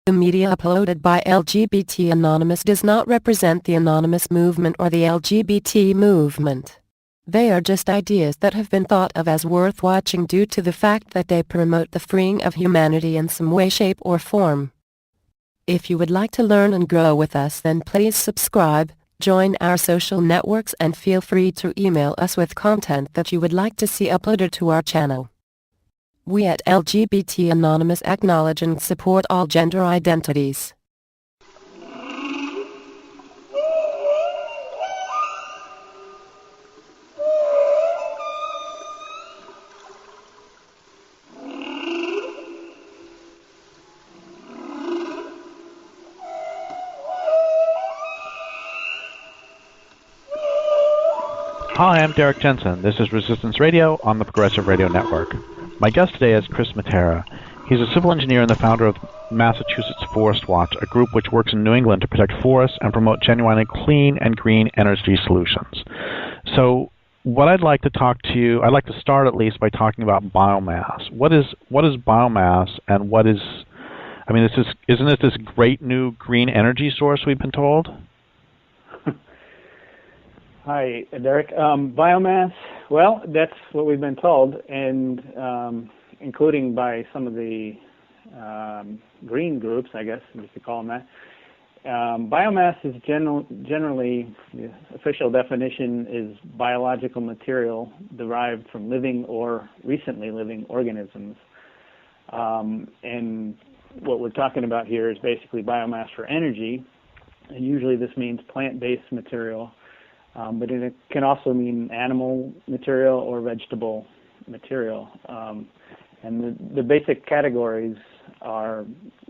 The media uploaded by LGBT Anonymous does not represent the Anonymous movement or the LGBT movement. They are just ideas that have been thought of as worth watching due to the fact that they promote the freeing of humanity in some way, shape, or form. If you would like to learn and grow with us, then please subscribe, join our social networks, and feel free to email us with content that you would like to see uploaded to our channel. We at LGBT Anonymous acknowledge and support all gender identities. Hi, I'm Derek Jensen. This is Resistance Radio on the Progressive Radio Network. My guest today is Chris Matera. He's a civil engineer and the founder of Massachusetts Forest Watch, a group which works in New England to protect forests and promote genuinely clean and green energy solutions. So what I'd like to start at least by talking about biomass. What is biomass, and isn't it this great new green energy source we've been told? Hi, Derek. Biomass, well, that's what we've been told, and including by some of the green groups, I guess, if you call them that. Biomass is generally, the official definition is biological material derived from living or recently living organisms. And what we're talking about here is basically biomass for energy, and usually this means plant-based material. But it can also mean animal material or vegetable material. And the basic categories are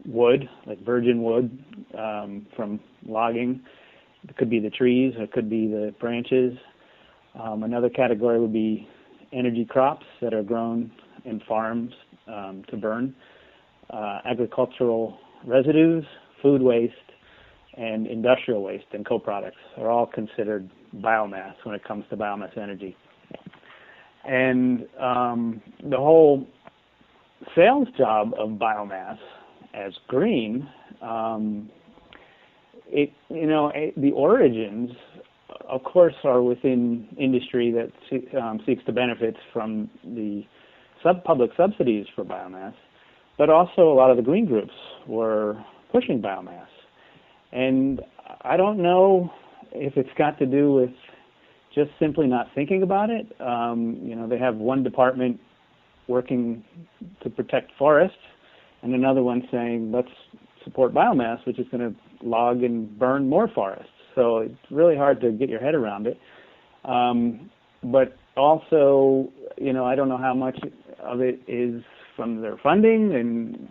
wood, like virgin wood from logging. It could be the trees, or it could be the branches. Another category would be energy crops that are grown in farms to burn. Agricultural residues, food waste, and industrial waste and co-products are all considered biomass when it comes to biomass energy. And the whole sales job of biomass as green, the origins, of course, are within industry that seeks to benefit from the public subsidies for biomass, but also a lot of the green groups were pushing biomass. And I don't know if it's got to do with just simply not thinking about it. They have one department working to protect forests and another one saying, let's support biomass, which is going to log and burn more forests. So it's really hard to get your head around it. But also, I don't know how much of it is from their funding, and,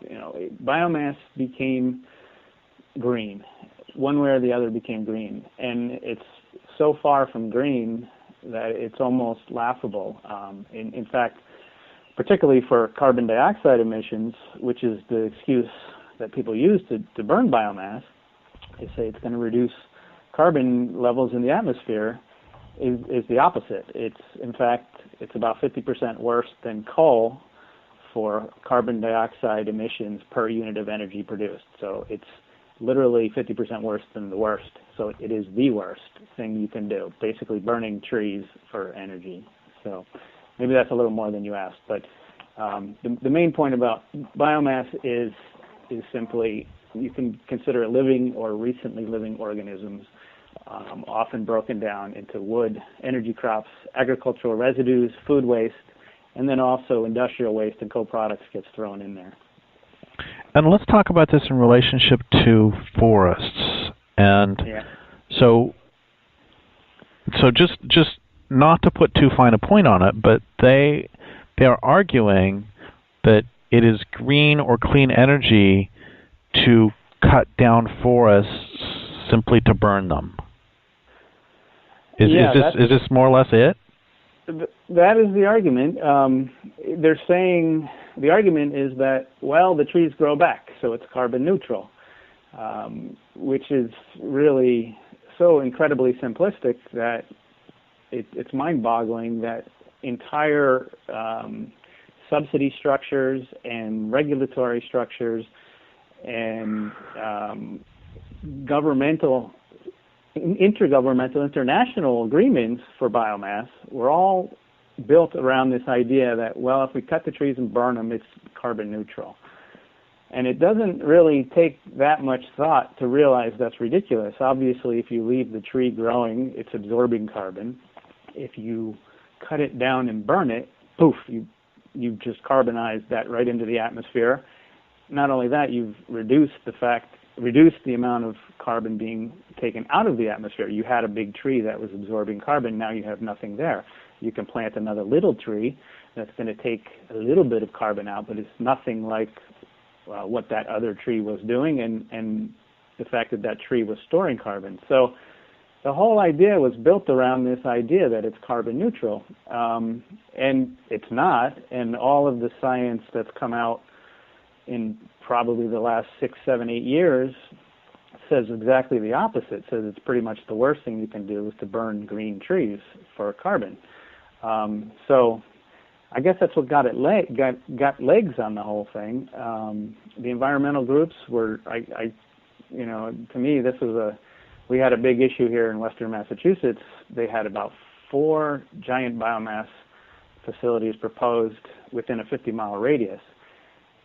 biomass became green. One way or the other became green, and it's so far from green that it's almost laughable. In fact, particularly for carbon dioxide emissions, which is the excuse that people use to burn biomass, they say it's going to reduce carbon levels in the atmosphere, is the opposite. In fact, it's about 50% worse than coal for carbon dioxide emissions per unit of energy produced. So it's literally 50% worse than the worst. So it is the worst thing you can do, basically burning trees for energy. So maybe that's a little more than you asked. But the main point about biomass is simply you can consider living or recently living organisms, often broken down into wood, energy crops, agricultural residues, food waste, and then also industrial waste and co-products gets thrown in there. And let's talk about this in relationship to forests. And so just not to put too fine a point on it, but they are arguing that it is green or clean energy to cut down forests simply to burn them. Is this more or less it? That is the argument. They're saying the argument is that, well, the trees grow back, so it's carbon neutral, which is really so incredibly simplistic that it's mind-boggling that entire subsidy structures and regulatory structures and intergovernmental, international agreements for biomass were all built around this idea that, well, if we cut the trees and burn them, it's carbon neutral. And it doesn't really take that much thought to realize that's ridiculous. Obviously, if you leave the tree growing, it's absorbing carbon. If you cut it down and burn it, poof, you've just carbonized that right into the atmosphere. Not only that, you've reduced the amount of carbon being taken out of the atmosphere. You had a big tree that was absorbing carbon, now you have nothing there. You can plant another little tree that's going to take a little bit of carbon out, but it's nothing like what that other tree was doing, and the fact that that tree was storing carbon. So the whole idea was built around this idea that it's carbon neutral, and it's not. And all of the science that's come out in probably the last 6, 7, 8 years says exactly the opposite. Says it's pretty much the worst thing you can do is to burn green trees for carbon. So I guess that's what got legs on the whole thing. The environmental groups were, to me, this was we had a big issue here in Western Massachusetts. They had about 4 giant biomass facilities proposed within a 50-mile radius.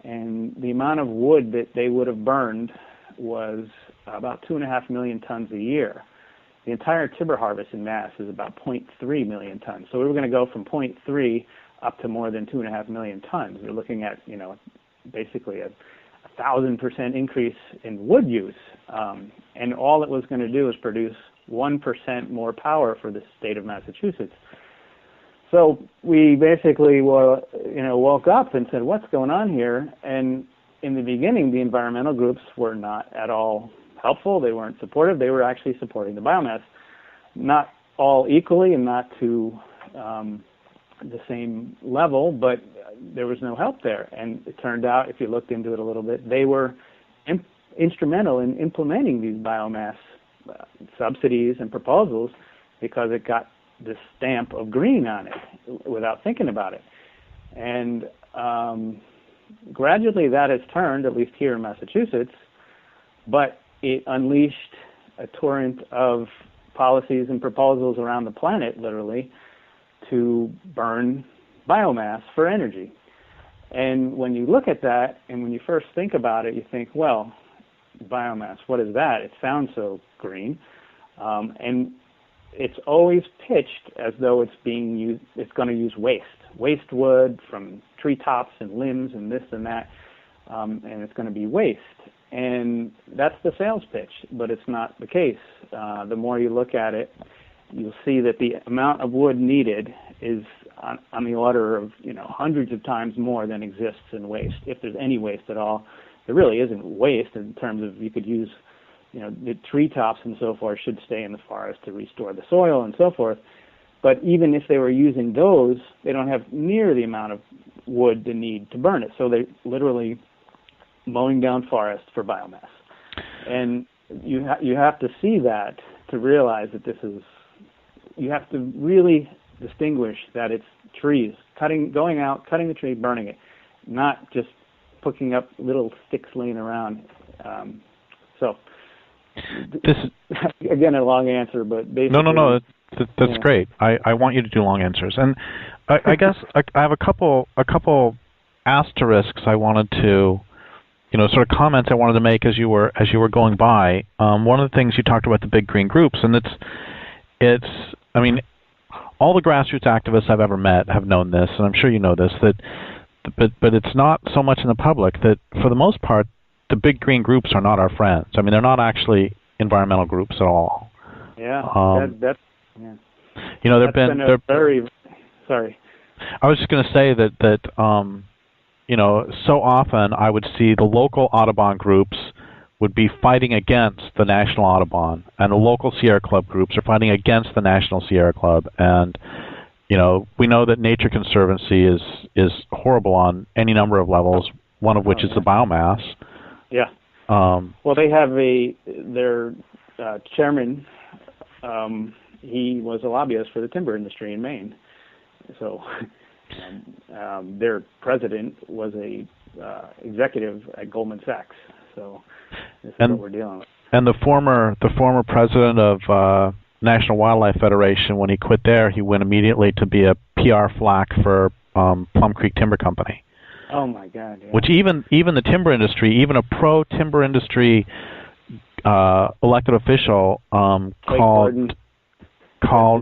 And the amount of wood that they would have burned was about 2.5 million tons a year. The entire timber harvest in Mass is about 0.3 million tons. So we were going to go from 0.3 up to more than 2.5 million tons. We're looking at, basically a 1,000% increase in wood use. And all it was going to do is produce 1% more power for the state of Massachusetts. So we basically woke up and said, what's going on here? And in the beginning, the environmental groups were not at all helpful. They weren't supportive. They were actually supporting the biomass, not all equally and not to the same level, but there was no help there. And it turned out, if you looked into it a little bit, they were instrumental in implementing these biomass subsidies and proposals because it got this stamp of green on it without thinking about it. And gradually that has turned, at least here in Massachusetts, but it unleashed a torrent of policies and proposals around the planet, literally, to burn biomass for energy. And when you look at that, and when you first think about it, you think, well, biomass, what is that? It sounds so green. And it's always pitched as though it's going to use waste wood from treetops and limbs and this and that, and it's going to be waste. And that's the sales pitch, but it's not the case. The more you look at it, you'll see that the amount of wood needed is on the order of hundreds of times more than exists in waste. If there's any waste at all, there really isn't waste in terms of you could use, the treetops and so forth should stay in the forest to restore the soil and so forth. But even if they were using those, they don't have near the amount of wood they need to burn it. So they're literally mowing down forest for biomass. And you have to see that to realize that you have to really distinguish that it's trees, going out, cutting the tree, burning it, not just picking up little sticks laying around. This again, a long answer, but basically... No, that's great. I want you to do long answers, and I guess I have a couple asterisks I wanted to, sort of comments I wanted to make as you were going by. One of the things you talked about the big green groups, and it's I mean, all the grassroots activists I've ever met have known this, and I'm sure you know this, but it's not so much in the public that for the most part the big green groups are not our friends. I mean, they're not actually environmental groups at all. Yeah, yeah. They're very sorry. I was just going to say that so often I would see the local Audubon groups would be fighting against the National Audubon, and the local Sierra Club groups are fighting against the National Sierra Club. And we know that Nature Conservancy is horrible on any number of levels, one of which is the biomass. Yeah. Well, they have their chairman. He was a lobbyist for the timber industry in Maine. So their president was a executive at Goldman Sachs. So this is what we're dealing with. And the former president of National Wildlife Federation, when he quit there, he went immediately to be a PR flack for Plum Creek Timber Company. Oh my God! Yeah. Which even the timber industry, even a pro timber industry elected official called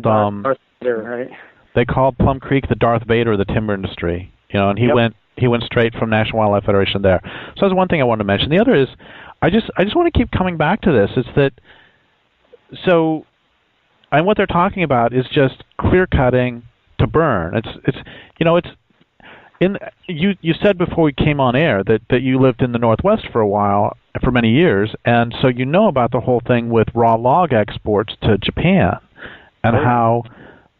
Darth Vader, right? They called Plum Creek the Darth Vader of the timber industry. And he went straight from National Wildlife Federation there. So that's one thing I wanted to mention. The other is, I just want to keep coming back to this. It's that and what they're talking about is just clear cutting to burn. You said before we came on air that you lived in the Northwest for a while, for many years, and so you know about the whole thing with raw log exports to Japan, and how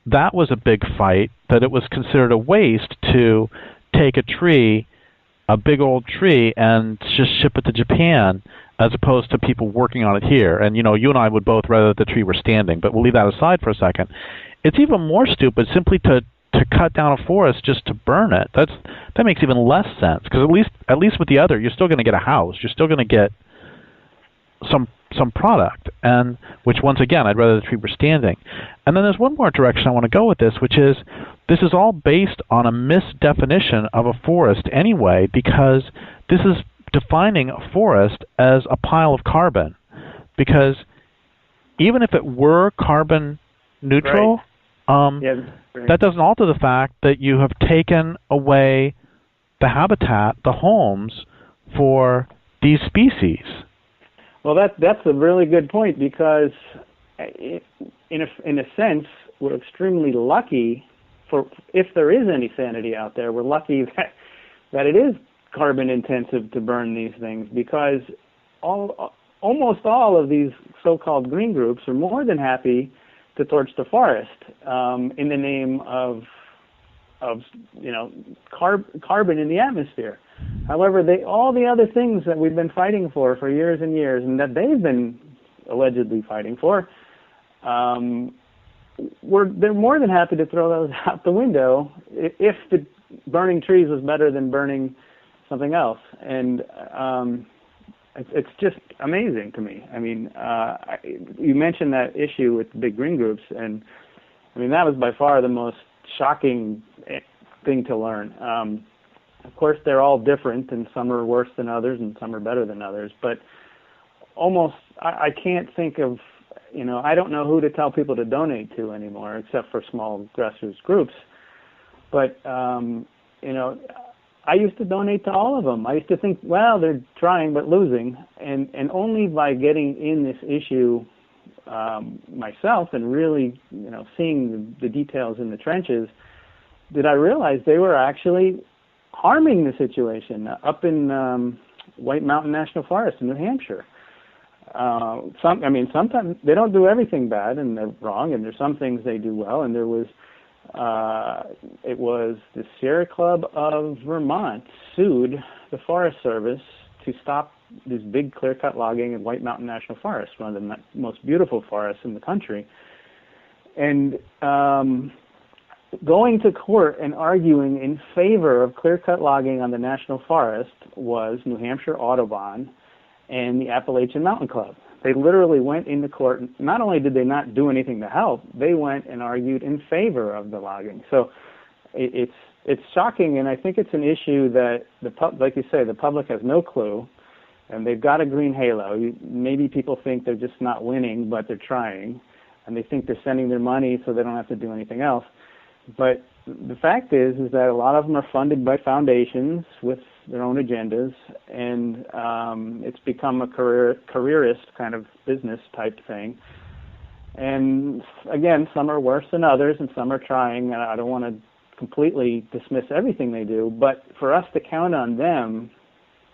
that was a big fight, that it was considered a waste to take a big old tree, and just ship it to Japan, as opposed to people working on it here. And, you and I would both rather that the tree were standing, but we'll leave that aside for a second. It's even more stupid simply to cut down a forest just to burn it. That makes even less sense, because at least with the other, you're still going to get a house. You're still going to get some product, and which, once again, I'd rather the tree were standing. And then there's one more direction I want to go with this, which is this is all based on a misdefinition of a forest anyway, because this is defining a forest as a pile of carbon. Because even if it were carbon neutral, that doesn't alter the fact that you have taken away the habitat, the homes, for these species. Well, that's a really good point, because in a sense, we're extremely lucky if there is any sanity out there. We're lucky that it is carbon intensive to burn these things, because almost all of these so-called green groups are more than happy to torch the forest in the name of carbon in the atmosphere. However, all the other things that we've been fighting for years and years, and that they've been allegedly fighting for, they're more than happy to throw those out the window if the burning trees was better than burning something else. And it's just amazing to me. I mean, you mentioned that issue with the big green groups, and I mean, that was by far the most shocking thing to learn. Of course, they're all different, and some are worse than others, and some are better than others. But I can't think of, I don't know who to tell people to donate to anymore, except for small grassroots groups. But I used to donate to all of them. I used to think, well, they're trying but losing, and only by getting in this issue myself and really, seeing the details in the trenches, did I realize they were actually harming the situation up in White Mountain National Forest in New Hampshire. Sometimes they don't do everything bad and they're wrong, and there's some things they do well. And there was, it was the Sierra Club of Vermont sued the Forest Service to stop this big clear-cut logging in White Mountain National Forest, one of the most beautiful forests in the country. And going to court and arguing in favor of clear-cut logging on the National Forest was New Hampshire Audubon and the Appalachian Mountain Club. They literally went into court. Not only did they not do anything to help, they went and argued in favor of the logging. So it's shocking, and I think it's an issue that, like you say, the public has no clue, and they've got a green halo. Maybe people think they're just not winning, but they're trying, and they think they're sending their money so they don't have to do anything else. But the fact is that a lot of them are funded by foundations with their own agendas, and it's become a careerist kind of business type thing. And again, some are worse than others, and some are trying. And I don't want to completely dismiss everything they do, but for us to count on them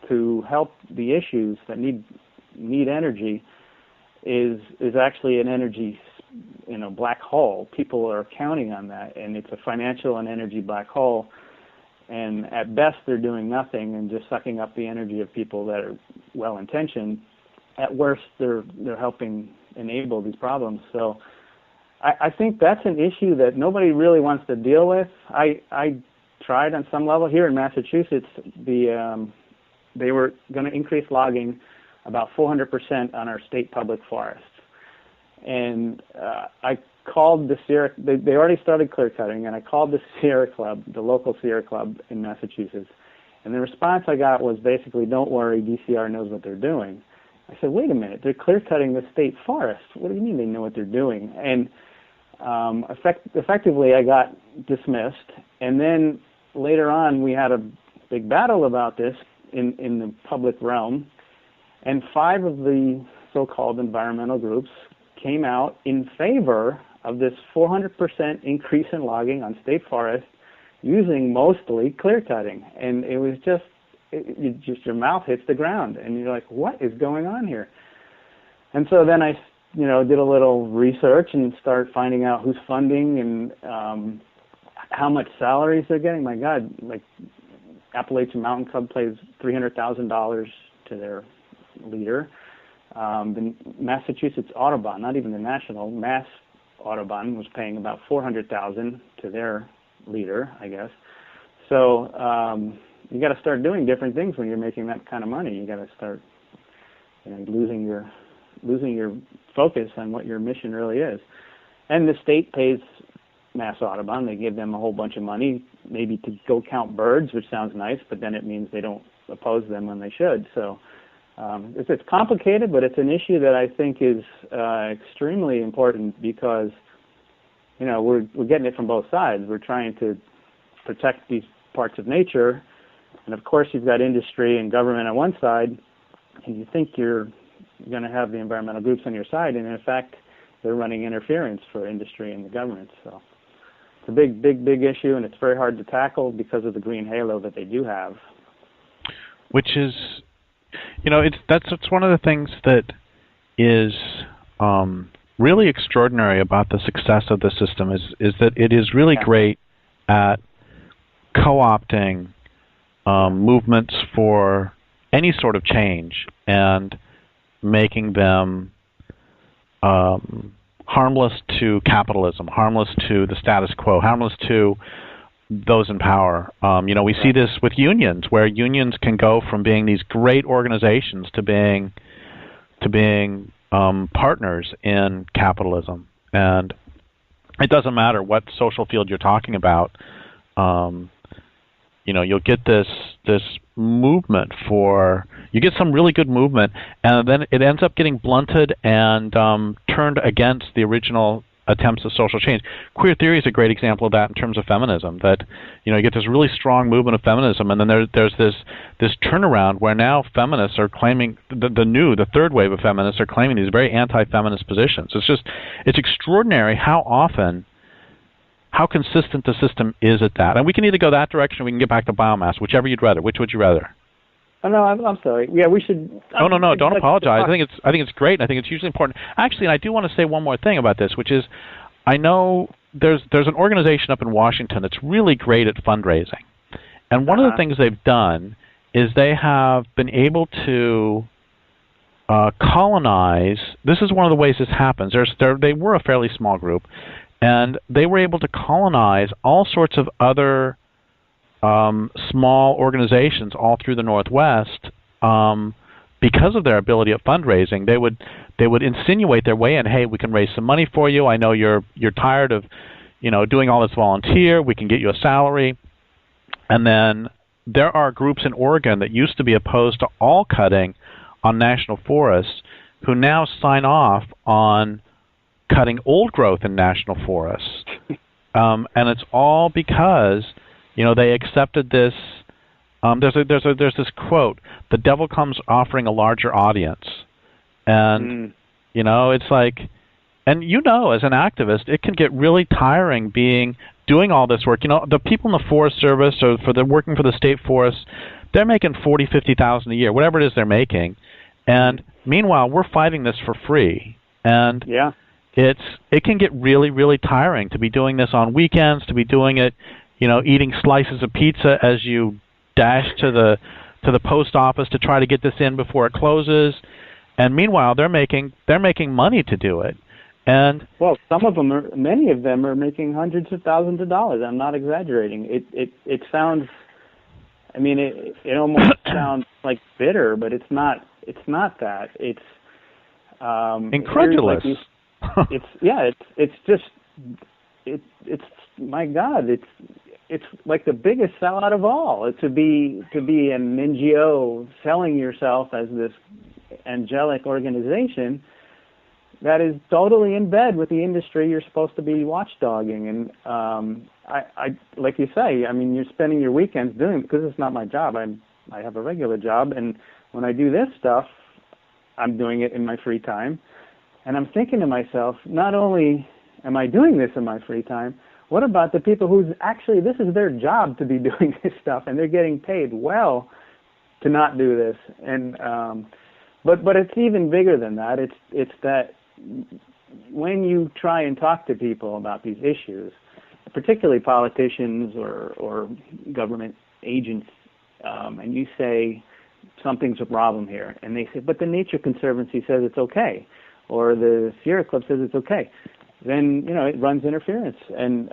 to help the issues that need energy is actually an energy black hole. People are counting on that, and it's a financial and energy black hole. And at best, they're doing nothing and just sucking up the energy of people that are well-intentioned. At worst, they're helping enable these problems. So I think that's an issue that nobody really wants to deal with. I tried on some level here in Massachusetts. The they were going to increase logging about 400% on our state public forests. And I called the Sierra, they already started clear cutting, and I called the Sierra Club, the local Sierra Club in Massachusetts. And the response I got was basically, don't worry, DCR knows what they're doing. I said, wait a minute, they're clear cutting the state forest. What do you mean they know what they're doing? And effectively I got dismissed. And then later on we had a big battle about this in the public realm. And 5 of the so-called environmental groups came out in favor of this 400% increase in logging on state forests using mostly clear cutting. And it was just your mouth hits the ground, and you're like, what is going on here? And so then I, did a little research and started finding out who's funding and how much salaries they're getting. My God, like Appalachian Mountain Club pays $300,000 to their leader. The Massachusetts Audubon, not even the national, Mass Audubon was paying about $400,000 to their leader, I guess. So you got to start doing different things when you're making that kind of money. You got to start losing your focus on what your mission really is. And the state pays Mass Audubon. They give them a whole bunch of money, maybe to go count birds, which sounds nice, but then it means they don't oppose them when they should. So it's complicated, but it's an issue that I think is extremely important because we're getting it from both sides. We're trying to protect these parts of nature, and of course you've got industry and government on one side, and you think you're going to have the environmental groups on your side, and in fact they're running interference for industry and the government. So it's a big issue, and it's very hard to tackle because of the green halo that they do have. Which is, it's one of the things that is really extraordinary about the success of the system is that it is really great at co-opting movements for any sort of change and making them harmless to capitalism, harmless to the status quo, harmless to those in power. We see this with unions, where unions can go from being these great organizations to being partners in capitalism. And it doesn't matter what social field you're talking about. You'll get this movement you get some really good movement, and then it ends up getting blunted and turned against the original attempts at social change. Queer theory is a great example of that in terms of feminism, that you get this really strong movement of feminism, and then there's this turnaround where now feminists are claiming, the third wave of feminists are claiming these very anti-feminist positions. It's extraordinary how consistent the system is at that. And we can either go that direction or we can get back to biomass, whichever you'd rather. Which would you rather? Oh, no, I'm sorry. Yeah, we should... No, don't apologize. I think it's great, and I think it's hugely important. Actually, and I do want to say one more thing about this, which is I know there's an organization up in Washington that's really great at fundraising. And one of the things they've done is they have been able to colonize... This is one of the ways this happens. They were a fairly small group, and they were able to colonize all sorts of other small organizations all through the Northwest because of their ability at fundraising. They would insinuate their way in. Hey, we can raise some money for you. I know you're tired of doing all this volunteer. We can get you a salary. And then there are groups in Oregon that used to be opposed to all cutting on national forests who now sign off on cutting old growth in national forests. And it's all because they accepted this. There's this quote: "The devil comes offering a larger audience," and it's like, and as an activist, it can get really tiring doing all this work. The people in the Forest Service or working for the state forests, they're making $40,000-$50,000 a year, whatever it is they're making, and meanwhile we're fighting this for free. And it can get really, really tiring to be doing this on weekends, to be doing it. Eating slices of pizza as you dash to the post office to try to get this in before it closes, and meanwhile they're making money to do it. And well, many of them are making hundreds of thousands of dollars. I'm not exaggerating. It sounds I mean, it almost sounds like bitter, but it's not. It's not that. It's incredulous. It's my God. It's like the biggest sellout of all. To be an NGO selling yourself as this angelic organization that is totally in bed with the industry you're supposed to be watchdogging. And I like you say, I mean, you're spending your weekends doing it, because it's not my job. I have a regular job, and when I do this stuff, I'm doing it in my free time. And I'm thinking to myself, not only am I doing this in my free time, what about the people who's actually, this is their job to be doing this stuff, and they're getting paid well to not do this? And but it's even bigger than that. It's that when you try and talk to people about these issues, particularly politicians or government agents, and you say something's a problem here, and they say, but the Nature Conservancy says it's okay, or the Sierra Club says it's okay, then it runs interference, and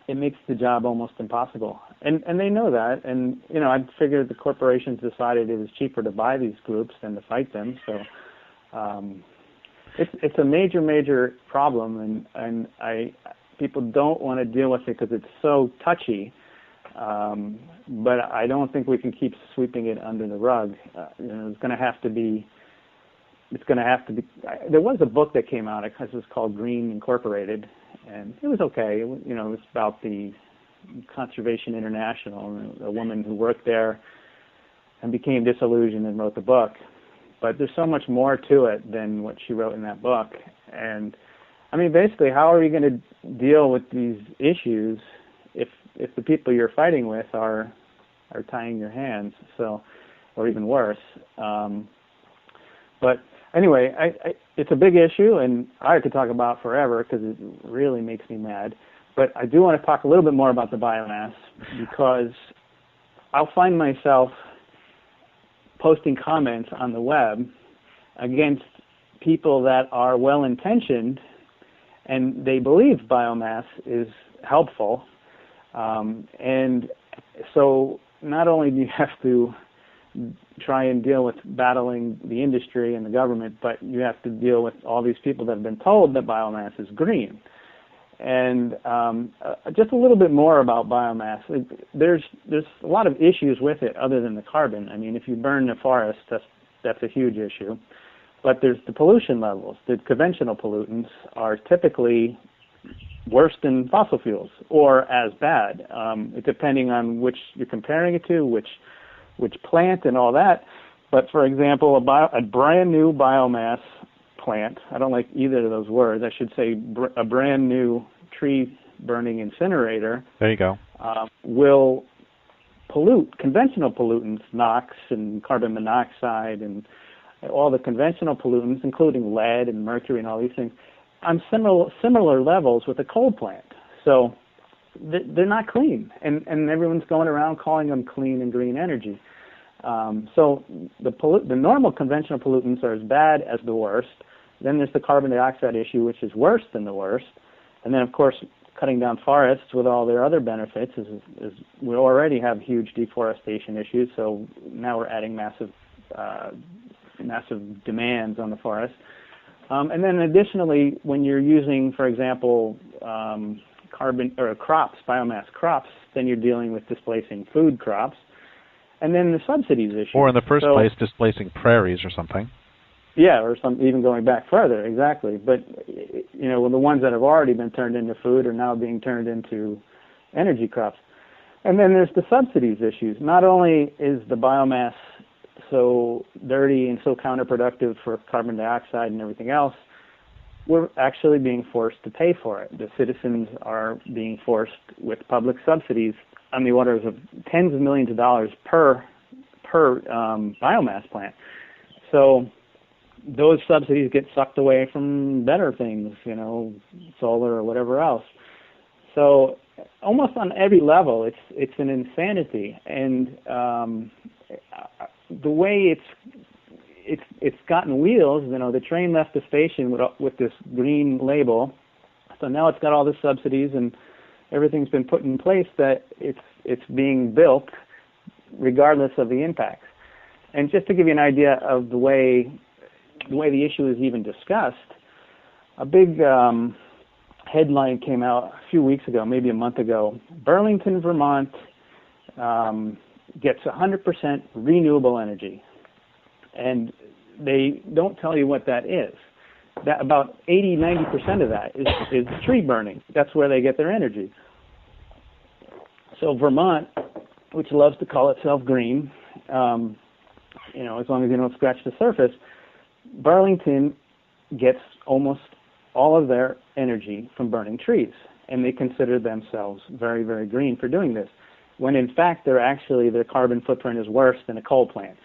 it makes the job almost impossible. And they know that, and I figured the corporations decided it was cheaper to buy these groups than to fight them. So it's a major problem, and people don't want to deal with it because it's so touchy. But I don't think we can keep sweeping it under the rug. It's going to have to be. There was a book that came out. It was called Green Incorporated, and it was okay. It was about the Conservation International, a woman who worked there and became disillusioned and wrote the book. But there's so much more to it than what she wrote in that book. And I mean, basically, how are you going to deal with these issues if the people you're fighting with are tying your hands? So, or even worse. But anyway, it's a big issue, and I could talk about it forever because it really makes me mad. But I do want to talk a little bit more about the biomass, because I'll find myself posting comments on the web against people that are well-intentioned and they believe biomass is helpful. And so not only do you have to try and deal with battling the industry and the government, but you have to deal with all these people that have been told that biomass is green. And just a little bit more about biomass. There's a lot of issues with it other than the carbon. I mean, if you burn the forest, that's a huge issue. But there's the pollution levels. The conventional pollutants are typically worse than fossil fuels, or as bad, depending on which you're comparing it to, which plant and all that. But for example, a brand new biomass plant, I don't like either of those words, I should say a brand new tree burning incinerator, there you go, will pollute conventional pollutants, NOx and carbon monoxide and all the conventional pollutants, including lead and mercury and all these things, on similar levels with a coal plant. So they're not clean, and everyone's going around calling them clean and green energy. So the normal conventional pollutants are as bad as the worst. Then there's the carbon dioxide issue, which is worse than the worst. And then, of course, cutting down forests with all their other benefits is we already have huge deforestation issues. So now we're adding massive demands on the forest. And then additionally, when you're using, for example, carbon or crops, biomass crops, then you're dealing with displacing food crops. And then the subsidies issue. Or in the first place, displacing prairies or something. Yeah, or even going back further, exactly. But, the ones that have already been turned into food are now being turned into energy crops. And then there's the subsidies issues. Not only is the biomass so dirty and so counterproductive for carbon dioxide and everything else, we're actually being forced to pay for it. The citizens are being forced with public subsidies on the orders of tens of millions of dollars per biomass plant. So those subsidies get sucked away from better things, solar or whatever else. So almost on every level, it's an insanity. And the way it's gotten wheels, the train left the station with this green label. So now it's got all the subsidies and everything's been put in place that it's being built regardless of the impacts. And just to give you an idea of the way the issue is even discussed, a big headline came out a few weeks ago, maybe a month ago. Burlington, Vermont gets 100% renewable energy. And they don't tell you what that is. That about 80-90% of that is tree burning. That's where they get their energy. So Vermont, which loves to call itself green, as long as you don't scratch the surface, Burlington gets almost all of their energy from burning trees, and they consider themselves very, very green for doing this, when in fact their carbon footprint is worse than a coal plant.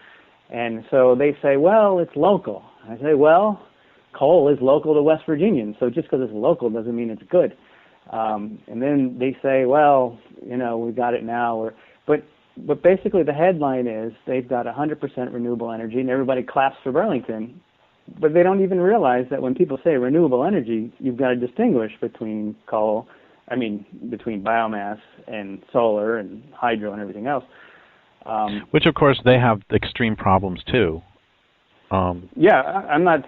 And so they say, well, it's local. I say, well, coal is local to West Virginians, so just because it's local doesn't mean it's good. And then they say, well, we got it now. But basically the headline is they've got 100% renewable energy, and everybody claps for Burlington. But they don't even realize that when people say renewable energy, you've got to distinguish between between biomass and solar and hydro and everything else. Which, of course, they have extreme problems too. Yeah, I'm not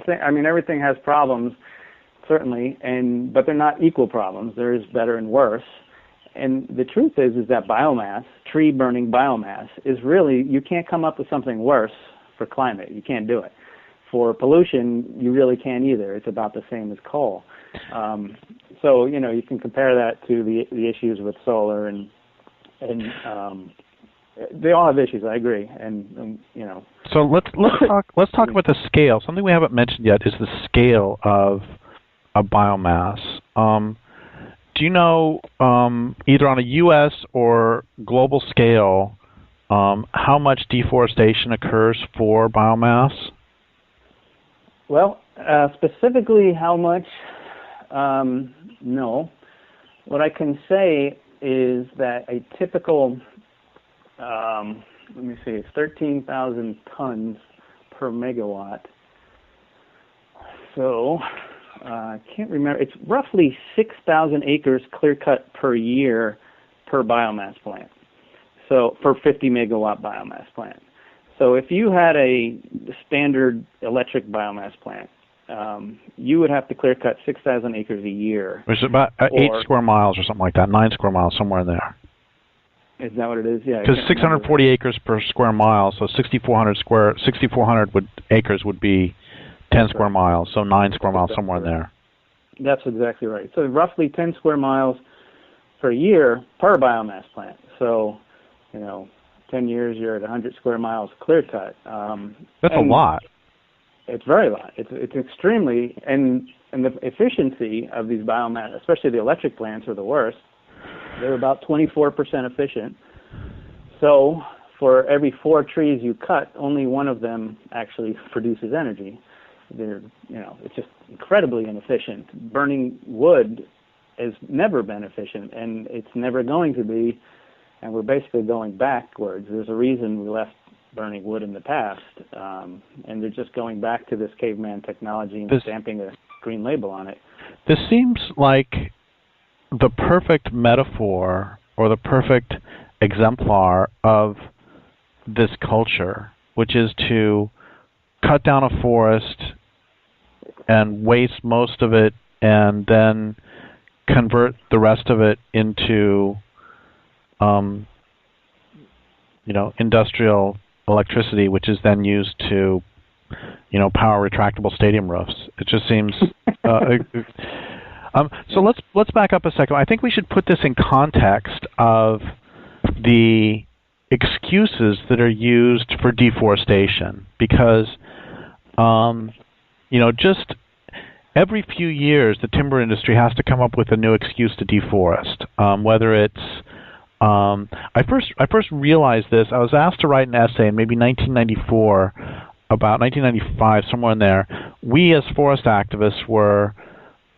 saying. I mean, everything has problems, certainly, but they're not equal problems. There is better and worse. And the truth is that biomass, tree-burning biomass, is really, you can't come up with something worse for climate. You can't do it. For pollution, you really can't either. It's about the same as coal. So you can compare that to the issues with solar and they all have issues. I agree, and. So let's talk about the scale. Something we haven't mentioned yet is the scale of a biomass. Do you know either on a U.S. or global scale how much deforestation occurs for biomass? Well, specifically how much? No. What I can say is that a typical it's 13,000 tons per megawatt. So I can't remember. It's roughly 6,000 acres clear cut per year per biomass plant. So for 50 megawatt biomass plant. So if you had a standard electric biomass plant, you would have to clear cut 6,000 acres a year. Which is about 8 square miles or something like that, 9 square miles, somewhere in there. Is that what it is? Yeah. Because 640 acres per square mile, so 6,400 acres would be 10 square miles, so 9 square miles, somewhere in there. That's exactly right. So roughly 10 square miles per year per biomass plant. So, 10 years you're at 100 square miles clear cut. That's a lot. It's very lot. It's extremely, and the efficiency of these biomass, especially the electric plants, are the worst. They're about 24% efficient. So for every 4 trees you cut, only one of them actually produces energy. It's just incredibly inefficient. Burning wood has never been efficient, and it's never going to be. And we're basically going backwards. There's a reason we left burning wood in the past, and they're just going back to this caveman technology and stamping a green label on it. This seems like the perfect metaphor or the perfect exemplar of this culture, which is to cut down a forest and waste most of it and then convert the rest of it into industrial electricity, which is then used to power retractable stadium roofs. It just seems so let's back up a second. I think we should put this in context of the excuses that are used for deforestation, because just every few years the timber industry has to come up with a new excuse to deforest. Whether it's I first realized this. I was asked to write an essay in maybe 1994, about 1995, somewhere in there. We as forest activists were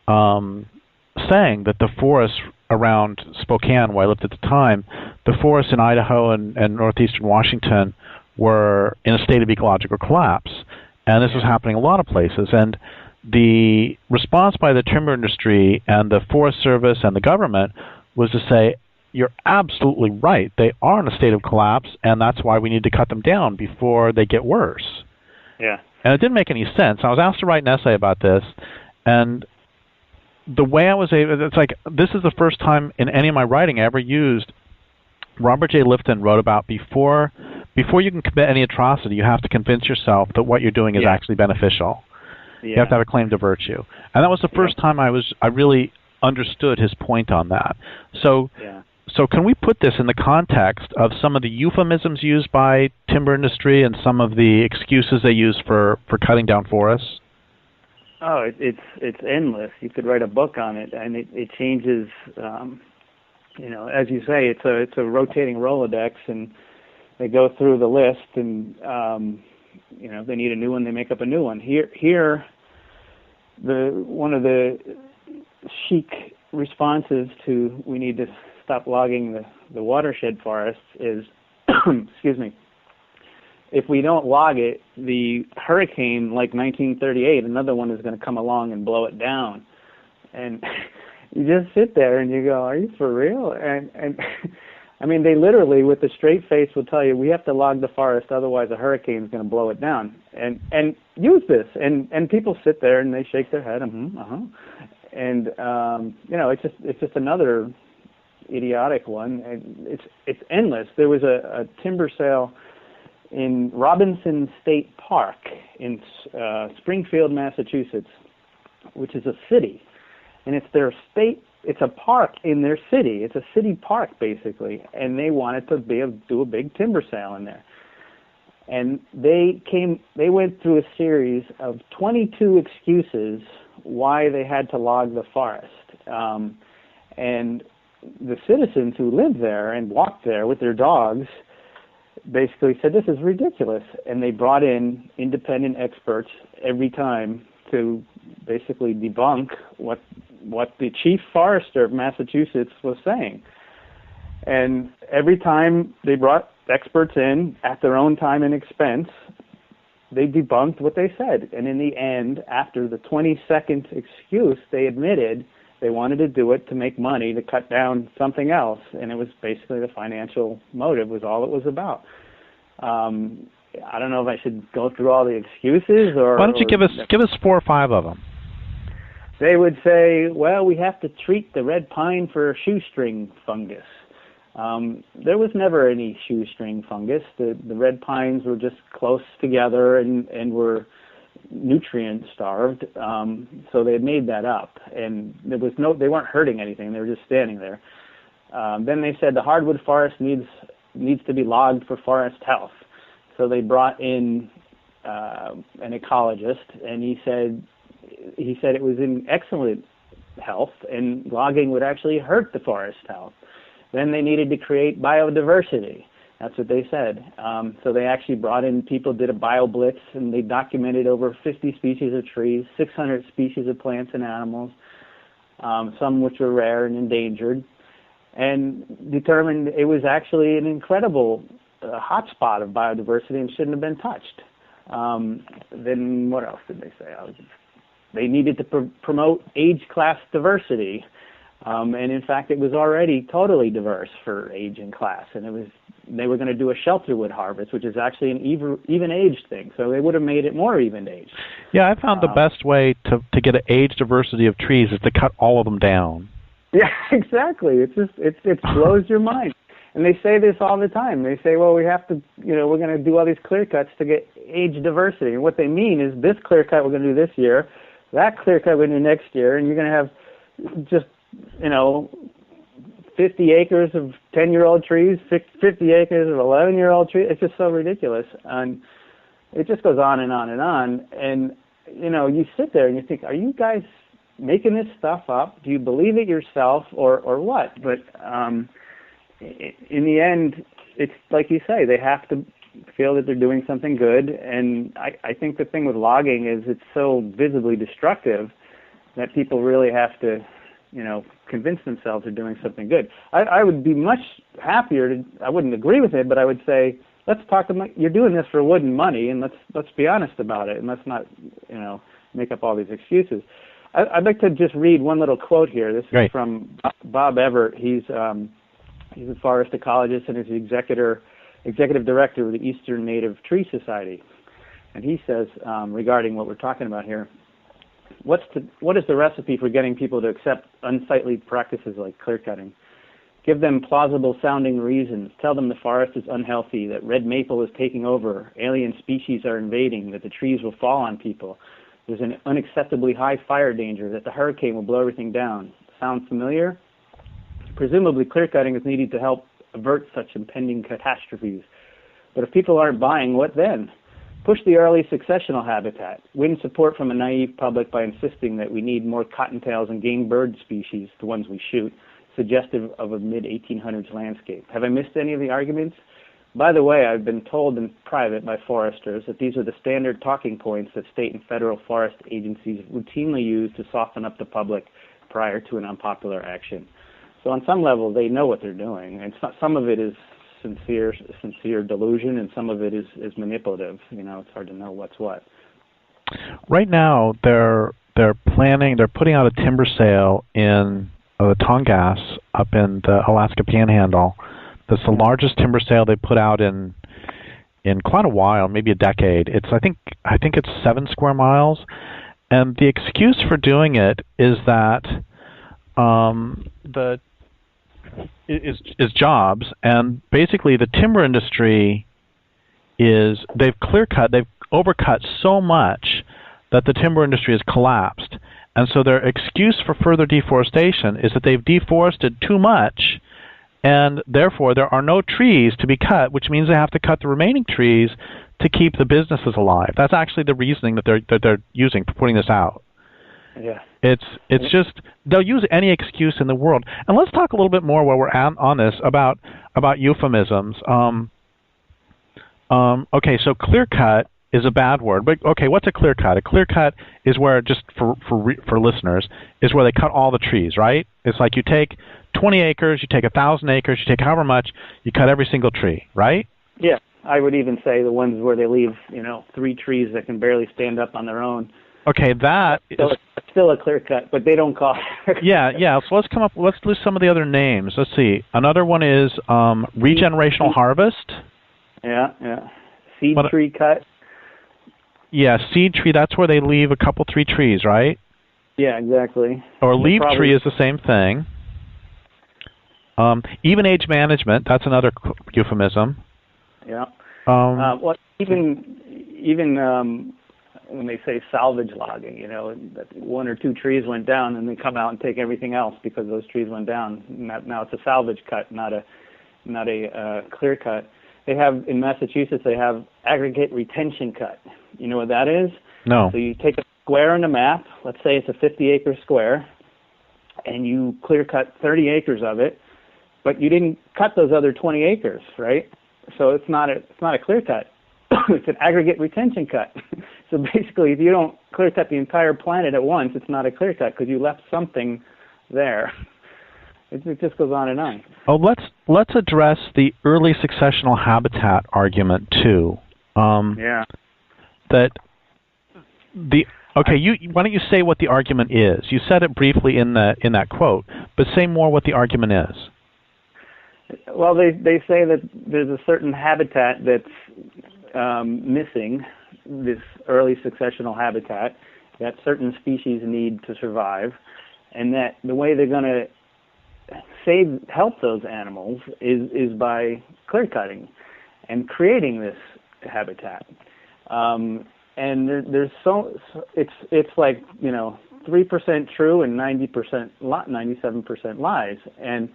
saying that the forests around Spokane, where I lived at the time, the forests in Idaho and northeastern Washington were in a state of ecological collapse. And this was happening in a lot of places. And the response by the timber industry and the Forest Service and the government was to say, you're absolutely right. They are in a state of collapse, and that's why we need to cut them down before they get worse. Yeah. And it didn't make any sense. I was asked to write an essay about this, and the way I was able, it's like, this is the first time in any of my writing I ever used, Robert J. Lifton wrote about before you can commit any atrocity, you have to convince yourself that what you're doing is actually beneficial. Yeah. You have to have a claim to virtue. And that was the first time I really understood his point on that. So can we put this in the context of some of the euphemisms used by timber industry and some of the excuses they use for cutting down forests? Oh, it's endless. You could write a book on it, and it changes. As you say, it's a rotating Rolodex, and they go through the list, and they need a new one, they make up a new one. Here, one of the chic responses to we need to stop logging the watershed forests is, excuse me, if we don't log it, the hurricane like 1938, another one is going to come along and blow it down. And you just sit there and you go, are you for real? And I mean, they literally, with a straight face, will tell you, we have to log the forest, otherwise a hurricane is going to blow it down. And use this. And people sit there and they shake their head, And, it's just another idiotic one. And it's endless. There was a timber sale in Robinson State Park in Springfield, Massachusetts, which is a city. And it's their state, it's a park in their city. It's a city park, basically. And they wanted to do a big timber sale in there. And they went through a series of 22 excuses why they had to log the forest. And the citizens who lived there and walked there with their dogs basically said, this is ridiculous. And they brought in independent experts every time to basically debunk what the chief forester of Massachusetts was saying. And every time they brought experts in at their own time and expense, they debunked what they said. And in the end, after the 22nd excuse, they admitted they wanted to do it to make money, to cut down something else. And it was basically the financial motive was all it was about. I don't know if I should go through all the excuses or... Why don't you give us 4 or 5 of them? They would say, well, we have to treat the red pine for shoestring fungus. There was never any shoestring fungus. The red pines were just close together and were nutrient starved, so they had made that up. And they weren't hurting anything. They were just standing there. Then they said the hardwood forest needs to be logged for forest health. So they brought in an ecologist, and he said it was in excellent health, and logging would actually hurt the forest health. Then they needed to create biodiversity. That's what they said. So they actually brought in people, did a bio-blitz, and they documented over 50 species of trees, 600 species of plants and animals, some which were rare and endangered, and determined it was actually an incredible hotspot of biodiversity and shouldn't have been touched. Then what else did they say? They needed to promote age class diversity, and in fact, it was already totally diverse for age and class. And they were going to do a shelterwood harvest, which is actually an even-aged thing. So they would have made it more even-aged. Yeah, I found the best way to get an age diversity of trees is to cut all of them down. Yeah, exactly. It blows your mind. And they say this all the time. They say, well, we have to, we're going to do all these clear cuts to get age diversity. And what they mean is this clear cut we're going to do this year, that clear cut we're going to do next year, and you're going to have just, 50 acres of 10-year-old trees, 50 acres of 11-year-old trees. It's just so ridiculous. And it just goes on and on and on. And, you sit there and you think, are you guys making this stuff up? Do you believe it yourself or what? But in the end, it's like you say, they have to feel that they're doing something good. And I think the thing with logging is it's so visibly destructive that people really have to, convince themselves they're doing something good. I would be much happier I wouldn't agree with it, but I would say, let's talk about, you're doing this for wood and money, and let's be honest about it, and let's not, make up all these excuses. I'd like to just read one little quote here. This is from Bob Everett. He's He's a forest ecologist and is the executive director of the Eastern Native Tree Society. And he says, regarding what we're talking about here, what is the recipe for getting people to accept unsightly practices like clear-cutting? Give them plausible-sounding reasons. Tell them the forest is unhealthy, that red maple is taking over, alien species are invading, that the trees will fall on people. There's an unacceptably high fire danger, that the hurricane will blow everything down. Sound familiar? Presumably, clear-cutting is needed to help avert such impending catastrophes. But if people aren't buying, what then? Push the early successional habitat. Win support from a naive public by insisting that we need more cottontails and game bird species, the ones we shoot, suggestive of a mid-1800s landscape. Have I missed any of the arguments? By the way, I've been told in private by foresters that these are the standard talking points that state and federal forest agencies routinely use to soften up the public prior to an unpopular action. So on some level, they know what they're doing, and some of it is sincere delusion, and some of it is manipulative. You know, it's hard to know what's what. Right now, they're putting out a timber sale in the Tongass up in the Alaska Panhandle. That's the largest timber sale they put out in quite a while, maybe a decade. I think it's 7 square miles, and the excuse for doing it is that is jobs, and basically the timber industry they've overcut so much that the timber industry has collapsed. And so their excuse for further deforestation is that they've deforested too much, and therefore there are no trees to be cut, which means they have to cut the remaining trees to keep the businesses alive. That's actually the reasoning that they're using for putting this out. Yeah. It's just they'll use any excuse in the world. And let's talk a little bit more while we're on this about euphemisms. Okay, so clear cut is a bad word, but okay, what's a clear cut? A clear cut is where, just for listeners, is where they cut all the trees, right? It's like you take 20 acres, you take 1,000 acres, you take however much, you cut every single tree, right? Yeah, I would even say the ones where they leave 3 trees that can barely stand up on their own. Okay, that is still a clear cut, but they don't call it. Yeah. So let's list some of the other names. Let's see. Another one is regenerational harvest. Yeah. Seed tree cut. Yeah, seed tree. That's where they leave 3 trees, right? Yeah, exactly. Or leaf tree is the same thing. Even age management. That's another euphemism. Yeah. Well, even when they say salvage logging, that 1 or 2 trees went down, and they come out and take everything else because those trees went down. Now it's a salvage cut, not a clear cut. They have in Massachusetts. They have aggregate retention cut. You know what that is? No. So you take a square on a map. Let's say it's a 50-acre square, and you clear cut 30 acres of it, but you didn't cut those other 20 acres, right? So it's not a clear cut. It's an aggregate retention cut. So basically, if you don't clear cut the entire planet at once, it's not a clear cut because you left something there. It just goes on and on. Oh, let's address the early successional habitat argument too. Yeah. Why don't you say what the argument is? You said it briefly in that quote, but say more what the argument is. Well, they say that there's a certain habitat that's missing, this early successional habitat that certain species need to survive, and that the way they're going to help those animals is by clear cutting and creating this habitat. And there's it's like 3% true and 97% lies. And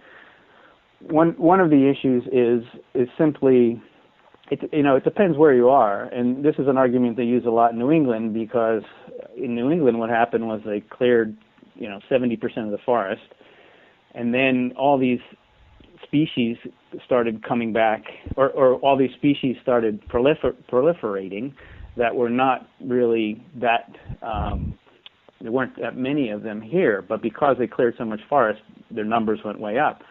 one of the issues is simply it depends where you are, and this is an argument they use a lot in New England, because in New England what happened was they cleared 70% of the forest, and then all these species started coming back, or all these species started proliferating that were not really that there weren't that many of them here, but because they cleared so much forest, their numbers went way up.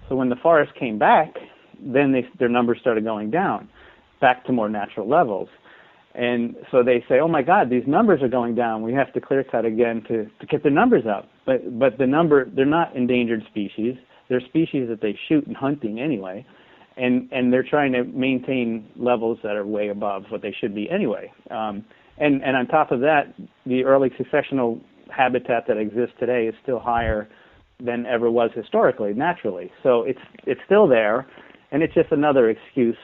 So when the forest came back, then their numbers started going down, back to more natural levels. And so they say, oh my God, these numbers are going down. We have to clear cut again to get the numbers up. But they're not endangered species. they're species that they shoot in hunting anyway, and they're trying to maintain levels that are way above what they should be anyway. And on top of that, the early successional habitat that exists today is still higher than ever was historically, naturally. So it's still there, and it's just another excuse,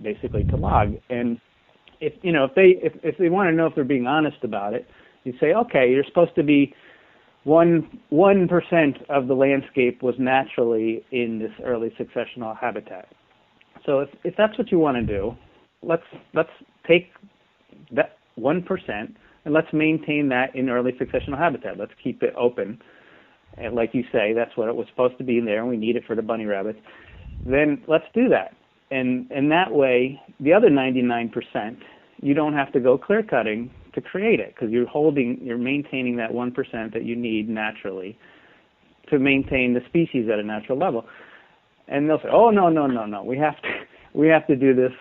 basically to log. And if they want to know if they're being honest about it, you say, okay, you're supposed to be 1% of the landscape was naturally in this early successional habitat. So if that's what you want to do, let's take that 1% and let's maintain that in early successional habitat. Let's keep it open. And like you say, that's what it was supposed to be in there, and we need it for the bunny rabbits. Then let's do that. And that way, the other 99%, you don't have to go clear cutting to create it, because you're maintaining that 1% that you need naturally to maintain the species at a natural level. And they'll say, oh, no, we have to do this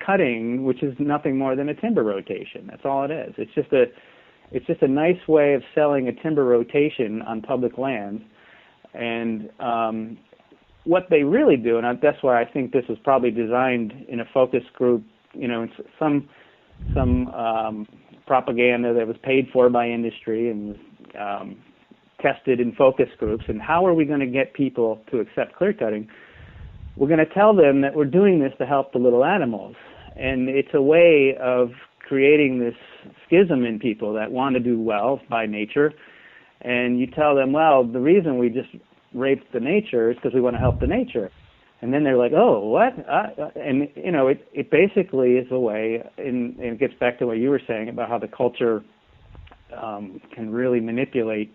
cutting, which is nothing more than a timber rotation. That's all it is. It's just a nice way of selling a timber rotation on public lands. And what they really do, and that's why I think this was probably designed in a focus group, in some propaganda that was paid for by industry and tested in focus groups. And how are we going to get people to accept clear cutting? We're going to tell them that we're doing this to help the little animals. And it's a way of creating this schism in people that want to do well by nature. And you tell them, well, the reason we just raped the nature is because we want to help the nature. And then they're like, oh, what? And, it basically is a way, and it gets back to what you were saying about how the culture can really manipulate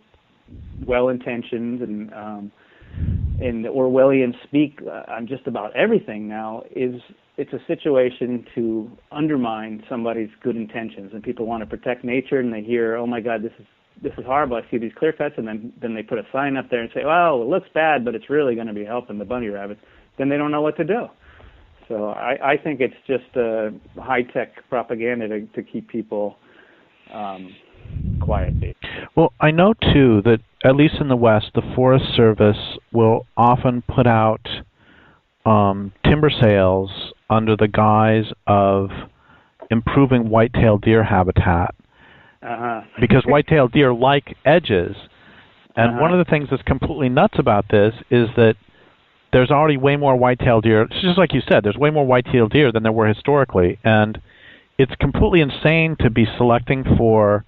well-intentions and the Orwellian speak on just about everything now. It's a situation to undermine somebody's good intentions. And people want to protect nature, and they hear, oh, my God, this is horrible. I see these clear cuts, and then they put a sign up there and say, well, it looks bad, but it's really going to be helping the bunny rabbits. Then they don't know what to do. So I think it's just high-tech propaganda to keep people quiet. Well, I know, too, that at least in the West, the Forest Service will often put out timber sales under the guise of improving white-tailed deer habitat. Because white-tailed deer like edges. And one of the things that's completely nuts about this is that there's already way more white-tailed deer. It's just like you said, there's way more white-tailed deer than there were historically. And it's completely insane to be to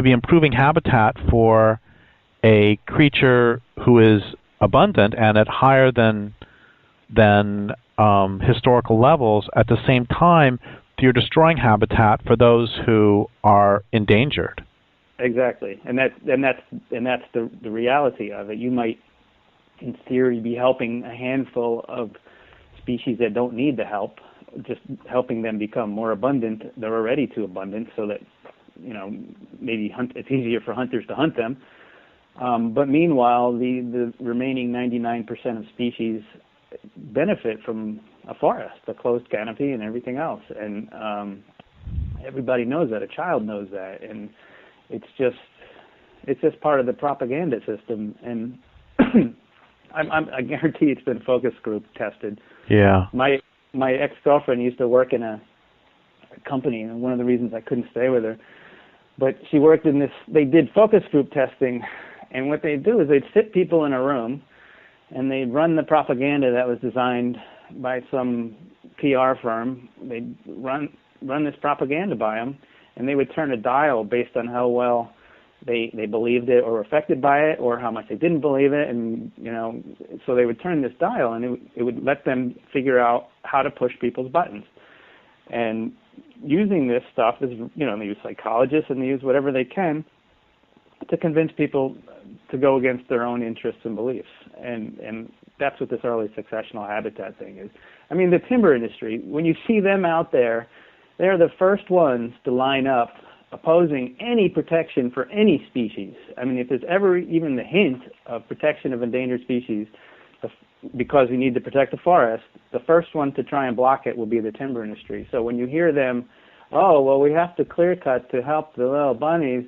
be improving habitat for a creature who is abundant and at higher than historical levels. At the same time, you're destroying habitat for those who are endangered. Exactly, and that's the reality of it. You might, in theory, be helping a handful of species that don't need the help, just helping them become more abundant. They're already too abundant, so that maybe it's easier for hunters to hunt them. But meanwhile, the remaining 99% of species benefit from a forest, a closed canopy, and everything else. And everybody knows that. A child knows that, and it's just part of the propaganda system. And I guarantee it's been focus group tested. Yeah. My ex-girlfriend used to work in a company, and one of the reasons I couldn't stay with her, but she worked in this. They did focus group testing, and what they'd do is they'd sit people in a room, and they'd run the propaganda that was designed by some PR firm. They'd run this propaganda by them, and they would turn a dial based on how well they believed it or were affected by it, or how much they didn't believe it. And so they would turn this dial, and it would let them figure out how to push people's buttons. And using this stuff is, they use psychologists and they use whatever they can to convince people to go against their own interests and beliefs. And that's what this early successional habitat thing is. I mean, the timber industry, when you see them out there, they're the first ones to line up opposing any protection for any species. I mean, if there's ever even the hint of protection of endangered species, because we need to protect the forest, the first one to try and block it will be the timber industry. So when you hear them, oh, well, we have to clear cut to help the little bunnies,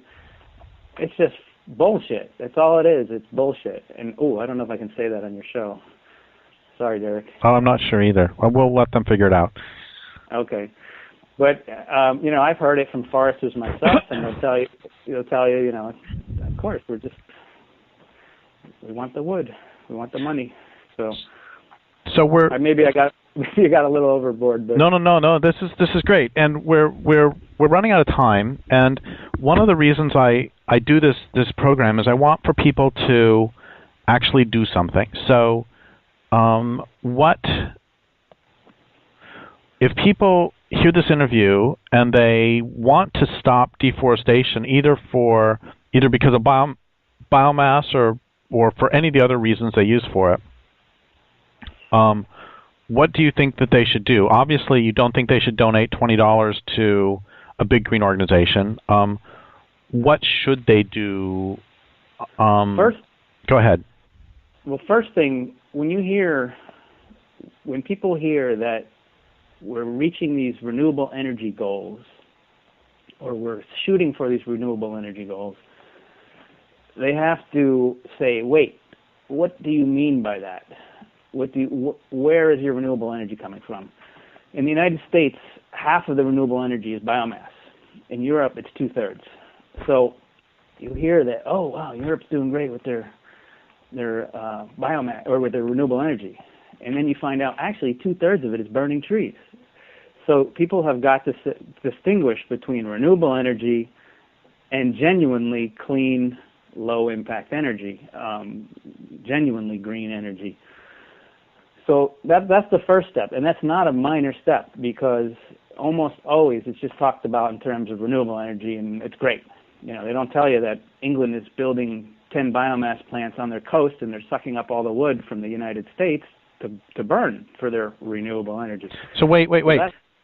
it's just bullshit. That's all it is. It's bullshit. And I don't know if I can say that on your show. Sorry, Derek. Oh, I'm not sure either. Well, we'll let them figure it out. Okay. But I've heard it from foresters myself, and they'll tell you, of course, we want the wood, we want the money. So maybe I got a little overboard. But No. This is great, and we're running out of time. And one of the reasons I do this program is I want for people to actually do something. So, what if people hear this interview and they want to stop deforestation, either because of biomass or for any of the other reasons they use for it? What do you think that they should do? Obviously, you don't think they should donate $20 to a big green organization. What should they do? First, go ahead. Well, first thing, when people hear that we're reaching these renewable energy goals, or we're shooting for these renewable energy goals, they have to say, wait, what do you mean by that? Where is your renewable energy coming from? In the United States, half of the renewable energy is biomass. In Europe, it's 2/3. So you hear that, oh wow, Europe's doing great with their biomass or with their renewable energy, and then you find out actually 2/3 of it is burning trees. So people have got to distinguish between renewable energy and genuinely clean, low-impact energy, genuinely green energy. So that's the first step, and that's not a minor step, because almost always it's just talked about in terms of renewable energy, and it's great. They don't tell you that England is building 10 biomass plants on their coast, and they're sucking up all the wood from the United States to burn for their renewable energy. So wait.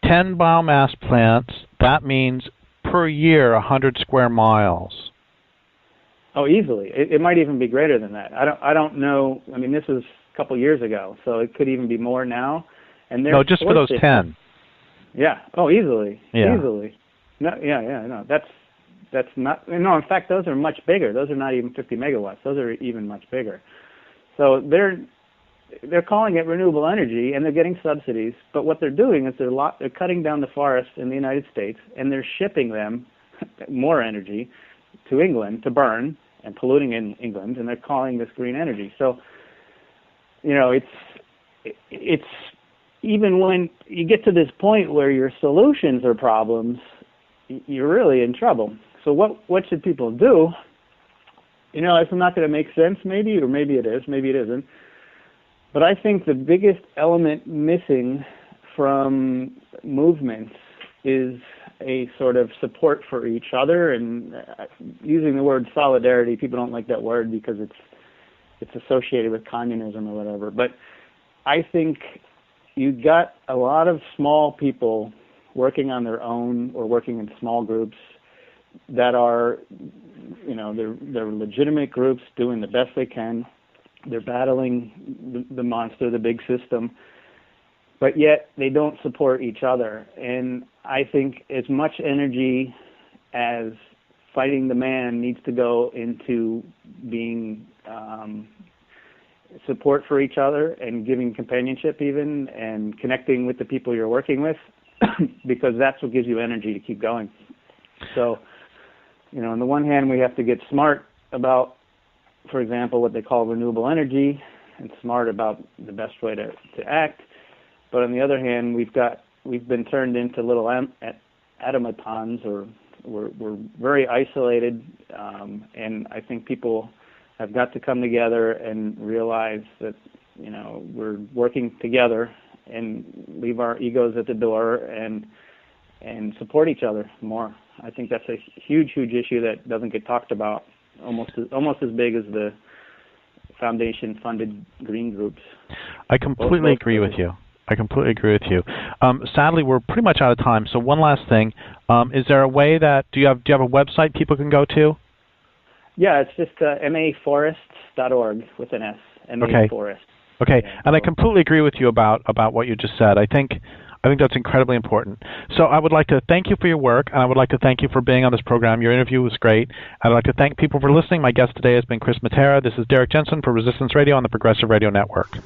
10 biomass plants, that means per year 100 square miles. Oh, easily. It might even be greater than that. I don't know. I mean, this was a couple years ago, so it could even be more now. And no, just for those 10. Yeah. Oh, easily. Yeah. Easily. No. Yeah. No. That's not. No. In fact, those are much bigger. Those are not even 50 megawatts. Those are even much bigger. So they're calling it renewable energy, and they're getting subsidies. But what they're doing is they're cutting down the forest in the United States, and they're shipping them more energy to England to burn and polluting in England, and they're calling this green energy. So, it's even when you get to this point where your solutions are problems, you're really in trouble. So what should people do? It's not going to make sense, maybe, or maybe it is, maybe it isn't. But I think the biggest element missing from movements is a sort of support for each other, and using the word solidarity, people don't like that word because it's associated with communism or whatever. But I think you got a lot of small people working on their own or working in small groups that are, they're legitimate groups doing the best they can. They're battling the monster, the big system, but yet they don't support each other. And I think as much energy as fighting the man needs to go into being support for each other and giving companionship even, and connecting with the people you're working with, because that's what gives you energy to keep going. So, on the one hand, we have to get smart about, for example, what they call renewable energy, and smart about the best way to act. But on the other hand, we've been turned into little automatons, or we're very isolated, and I think people have got to come together and realize that we're working together and leave our egos at the door and support each other more. I think that's a huge issue that doesn't get talked about. Almost as big as the foundation-funded green groups. I completely agree with you. Sadly, we're pretty much out of time. So one last thing: is there a way that do you have a website people can go to? Yeah, it's just maforests.org with an S. Okay. Forest. Okay, yeah, and I completely agree with you about what you just said. I think I think that's incredibly important. So I would like to thank you for your work, and I would like to thank you for being on this program. Your interview was great. I'd like to thank people for listening. My guest today has been Chris Matera. This is Derek Jensen for Resistance Radio on the Progressive Radio Network.